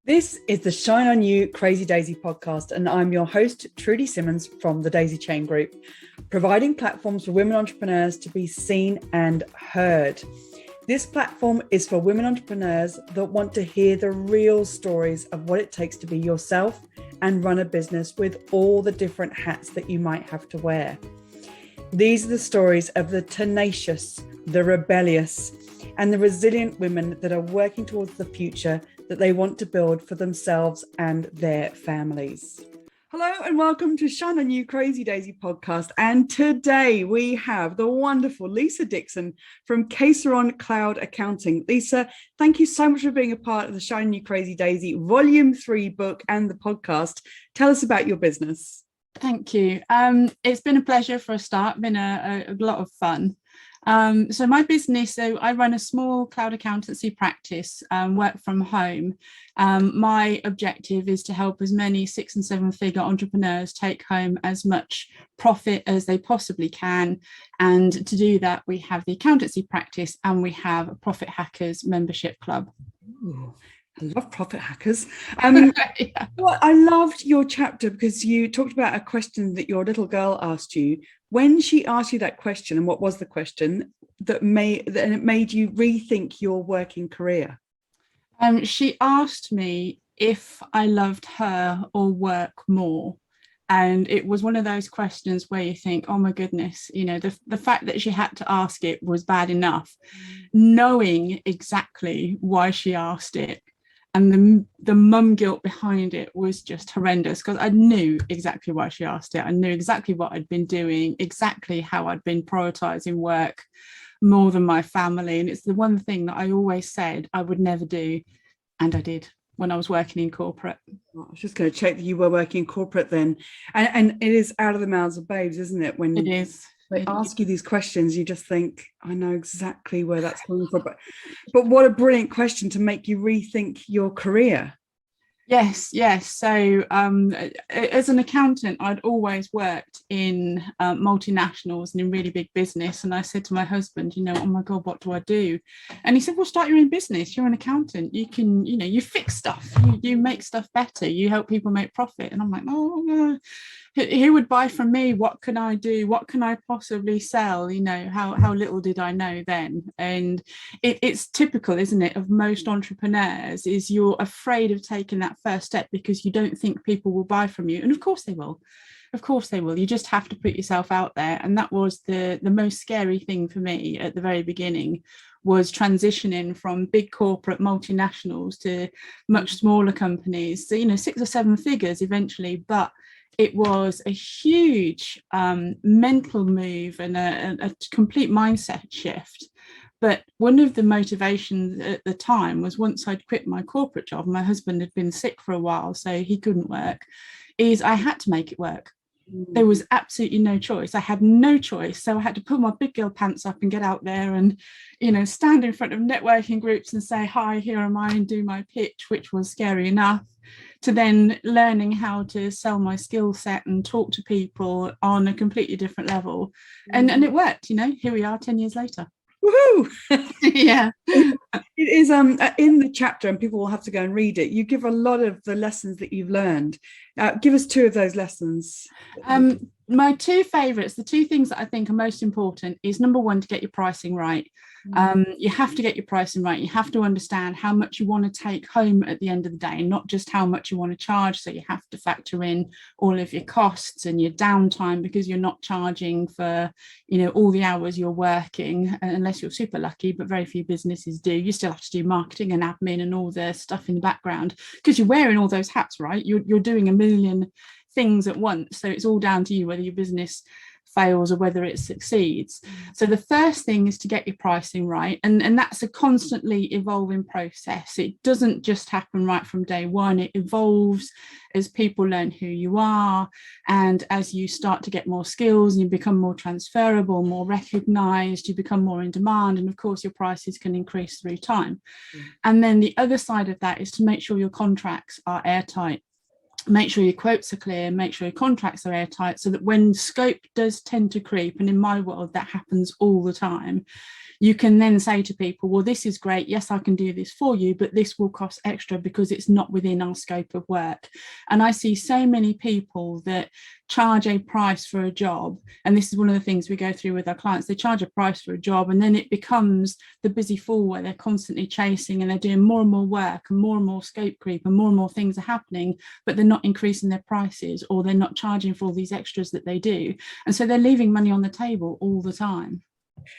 This is the Shine On You Crazy Daisy podcast, and I'm your host, Trudy Simmons from the Daisy Chain Group, providing platforms for women entrepreneurs to be seen and heard. This platform is for women entrepreneurs that want to hear the real stories of what it takes to be yourself and run a business with all the different hats that you might have to wear. These are the stories of the tenacious, the rebellious, and the resilient women that are working towards the future that they want to build for themselves and their families. Hello and welcome to Shine On You Crazy Daisy podcast. And today we have the wonderful Lisa Dickson from Caseron Cloud Accounting. Lisa, thank you so much for being a part of the Shine On You Crazy Daisy Volume 3 book and the podcast. Tell us about your business. Thank you. It's been a pleasure for a start, been a lot of fun. So my business, I run a small cloud accountancy practice, work from home. My objective is to help as many 6- and 7-figure entrepreneurs take home as much profit as they possibly can. And to do that, we have the accountancy practice and we have a Profit Hackers membership club. Ooh. I love Profit Hackers. Yeah. Well, I loved your chapter because you talked about a question that your little girl asked you. When she asked you that question, and what was the question that made you rethink your working career? She asked me if I loved her or work more. And it was one of those questions where you think, oh my goodness, you know, the fact that she had to ask it was bad enough. Knowing exactly why she asked it and the mum guilt behind it was just horrendous, because I knew exactly why she asked it. I knew exactly what I'd been doing, exactly how I'd been prioritizing work more than my family. And it's the one thing that I always said I would never do. And I did when I was working in corporate. I was just going to check that you were working in corporate then. And it is out of the mouths of babes, isn't it? When it is. They ask you these questions, you just think, I know exactly where that's coming from. But what a brilliant question to make you rethink your career. Yes. So as an accountant, I'd always worked in multinationals and in really big business. And I said to my husband, oh my God, what do I do? And he said, well, start your own business. You're an accountant. You can, you fix stuff, you make stuff better, you help people make profit. And I'm like, oh, who would buy from me? What can I do? What can I possibly sell? How little did I know then? And it's typical, isn't it, of most entrepreneurs, is you're afraid of taking that first step because you don't think people will buy from you. And of course they will. You just have to put yourself out there. And that was the most scary thing for me at the very beginning, was transitioning from big corporate multinationals to much smaller companies. So 6 or 7 figures eventually, but it was a huge mental move and a complete mindset shift. But one of the motivations at the time was, once I'd quit my corporate job, my husband had been sick for a while, so he couldn't work, is I had to make it work. There was absolutely no choice. I had no choice. So I had to put my big girl pants up and get out there and, stand in front of networking groups and say, hi, here am I, and do my pitch, which was scary enough, to then learning how to sell my skill set and talk to people on a completely different level. And it worked, here we are 10 years later. Woohoo! Yeah. It is in the chapter, and people will have to go and read it. You give a lot of the lessons that you've learned. Give us 2 of those lessons. My 2 favorites, the 2 things that I think are most important, is number 1, to get your pricing right. You have to get your pricing right. You have to understand how much you want to take home at the end of the day, not just how much you want to charge. So you have to factor in all of your costs and your downtime, because you're not charging for, all the hours you're working, unless you're super lucky, but very few businesses do. You still have to do marketing and admin and all the stuff in the background, because you're wearing all those hats, right? You're doing a million things at once. So it's all down to you whether your business fails or whether it succeeds. So the first thing is to get your pricing right, and that's a constantly evolving process. It doesn't just happen right from day one. It evolves as people learn who you are, and as you start to get more skills and you become more transferable, more recognized, you become more in demand, and of course your prices can increase through time. And then the other side of that is to make sure your contracts are airtight. make sure your quotes are clear, make sure your contracts are airtight, so that when scope does tend to creep, and in my world that happens all the time, you can then say to people, well, this is great, yes, I can do this for you, but this will cost extra because it's not within our scope of work. And I see so many people that charge a price for a job, and this is one of the things we go through with our clients. They charge a price for a job, and then it becomes the busy fool where they're constantly chasing, and they're doing more and more work and more scope creep, and more things are happening, but they're not increasing their prices, or they're not charging for all these extras that they do, and so they're leaving money on the table all the time.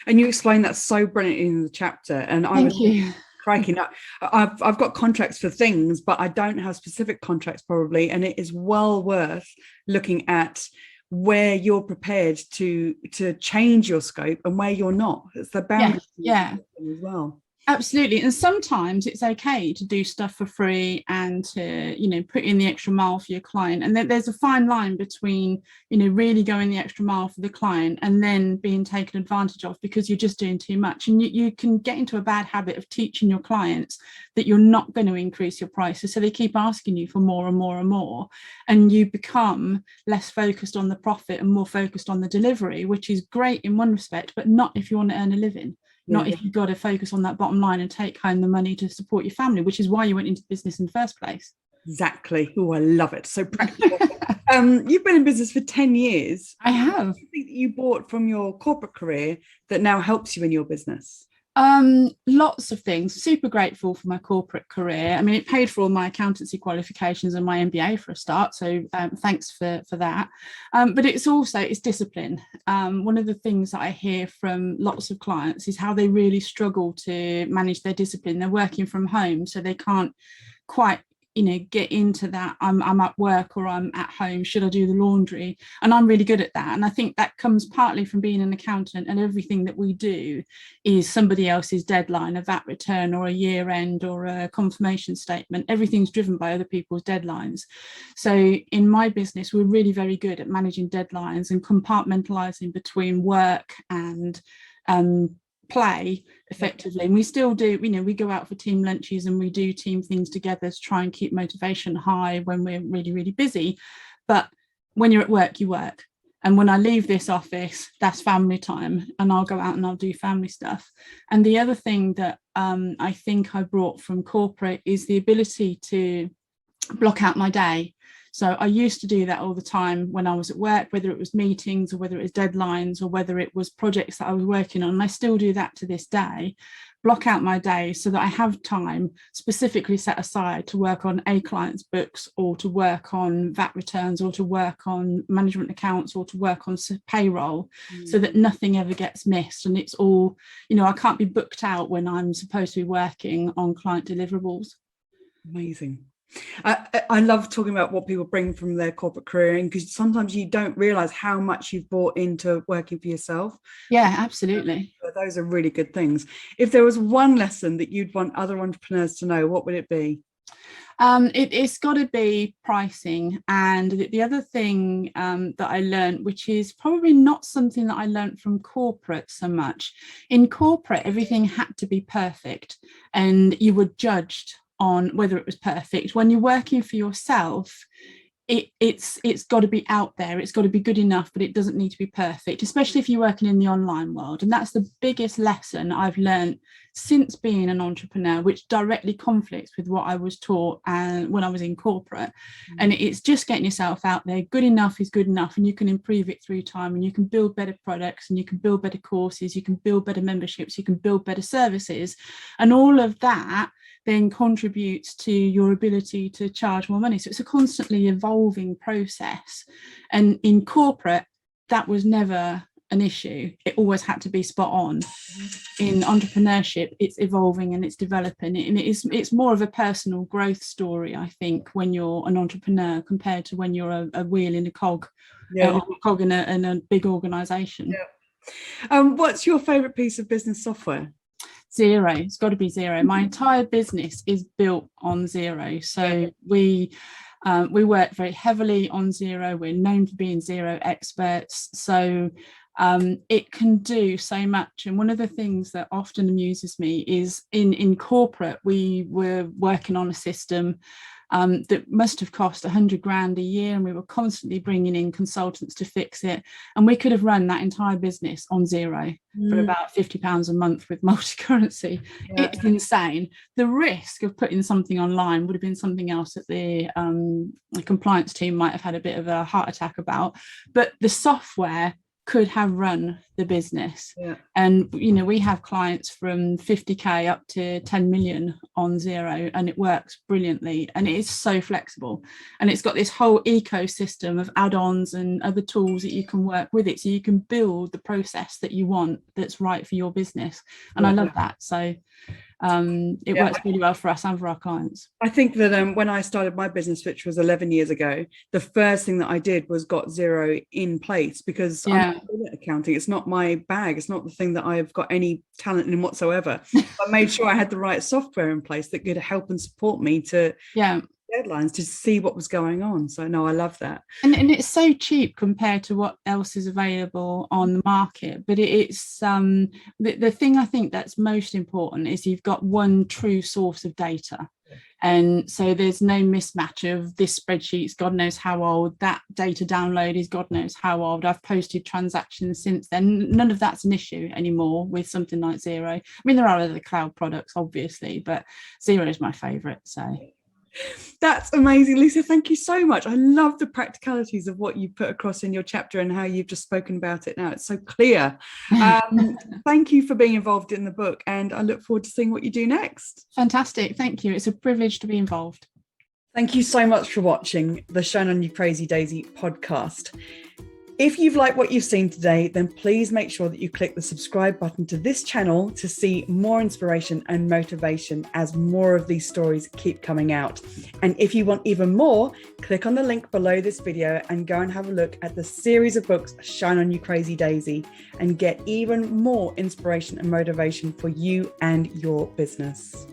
And you explained that so brilliantly in the chapter, and I was cracking up. I've got contracts for things, but I don't have specific contracts probably, and it is well worth looking at where you're prepared to change your scope and where you're not. It's the boundaries as well. Absolutely. And sometimes it's okay to do stuff for free and to, you know, put in the extra mile for your client. And there's a fine line between, you know, really going the extra mile for the client and then being taken advantage of because you're just doing too much. And you can get into a bad habit of teaching your clients that you're not going to increase your prices. So they keep asking you for more and more and more. And you become less focused on the profit and more focused on the delivery, which is great in one respect, but not if you want to earn a living. Not if you've got to focus on that bottom line and take home the money to support your family, which is why you went into business in the first place. Exactly. Oh, I love it. So practical. You've been in business for 10 years. I have. What do you think that you bought from your corporate career that now helps you in your business? Lots of things. Super grateful for my corporate career. I mean, it paid for all my accountancy qualifications and my MBA for a start, so thanks for that. But it's discipline. One of the things that I hear from lots of clients is how they really struggle to manage their discipline. They're working from home, so they can't quite, you know, get into that I'm at work or I'm at home, should I do the laundry? And I'm really good at that. And I think that comes partly from being an accountant, and everything that we do is somebody else's deadline, a VAT return or a year end or a confirmation statement. Everything's driven by other people's deadlines. So in my business, we're really very good at managing deadlines and compartmentalizing between work and play effectively. And we still do, you know, we go out for team lunches and we do team things together to try and keep motivation high when we're really, really busy. But when you're at work, you work. And when I leave this office, that's family time, and I'll go out and I'll do family stuff. And the other thing that I think I brought from corporate is the ability to block out my day. So I used to do that all the time when I was at work, whether it was meetings or whether it was deadlines or whether it was projects that I was working on. And I still do that to this day, block out my day so that I have time specifically set aside to work on a client's books, or to work on VAT returns, or to work on management accounts, or to work on payroll, so that nothing ever gets missed. And it's all, you know, I can't be booked out when I'm supposed to be working on client deliverables. Amazing. I love talking about what people bring from their corporate career, because sometimes you don't realize how much you've brought into working for yourself. Yeah, absolutely. Those are really good things. If there was one lesson that you'd want other entrepreneurs to know, what would it be? It's got to be pricing. And the other thing that I learned, which is probably not something that I learned from corporate so much. In corporate, everything had to be perfect, and you were judged on whether it was perfect. When you're working for yourself, it's got to be out there, it's got to be good enough, but it doesn't need to be perfect, especially if you're working in the online world. And that's the biggest lesson I've learned since being an entrepreneur, which directly conflicts with what I was taught when I was in corporate. And it's just getting yourself out there. Good enough is good enough, and you can improve it through time, and you can build better products, and you can build better courses, you can build better memberships, you can build better services, and all of that then contributes to your ability to charge more money. So it's a constantly evolving process. And in corporate, that was never an issue. It always had to be spot on. In entrepreneurship, it's evolving and it's developing, and it's more of a personal growth story, I think, when you're an entrepreneur compared to when you're a wheel in a cog, a cog in a big organization. What's your favorite piece of business software? Xero. It's got to be Xero. My entire business is built on Xero. So we work very heavily on Xero. We're known for being Xero experts. So it can do so much. And one of the things that often amuses me is in corporate, we were working on a system that must have cost 100 grand a year, and we were constantly bringing in consultants to fix it, and we could have run that entire business on zero for about £50 a month with multi-currency. It's insane. The risk of putting something online would have been something else that the compliance team might have had a bit of a heart attack about, but the software could have run the business. And we have clients from 50k up to 10 million on zero, and it works brilliantly, and it is so flexible, and it's got this whole ecosystem of add-ons and other tools that you can work with it, so you can build the process that you want that's right for your business. And I love that. So it works really well for us and for our clients. I think that when I started my business, which was 11 years ago, the first thing that I did was got zero in place, because I'm not good at accounting. It's not my bag. It's not the thing that I've got any talent in whatsoever. I made sure I had the right software in place that could help and support me to deadlines, to see what was going on. So no, I love that. And it's so cheap compared to what else is available on the market. But it's the thing I think that's most important is you've got one true source of data. And so there's no mismatch of this spreadsheet's God knows how old, that data download is God knows how old, I've posted transactions since then. None of that's an issue anymore with something like Zero. I mean, there are other cloud products, obviously, but Zero is my favorite. So that's amazing, Lisa. Thank you so much. I love the practicalities of what you put across in your chapter and how you've just spoken about it now. It's so clear. Thank you for being involved in the book, and I look forward to seeing what you do next. Fantastic. Thank you. It's a privilege to be involved. Thank you so much for watching the Shine On You Crazy Daisy podcast. If you've liked what you've seen today, then please make sure that you click the subscribe button to this channel to see more inspiration and motivation as more of these stories keep coming out. And if you want even more, click on the link below this video and go and have a look at the series of books Shine On You Crazy Daisy, and get even more inspiration and motivation for you and your business.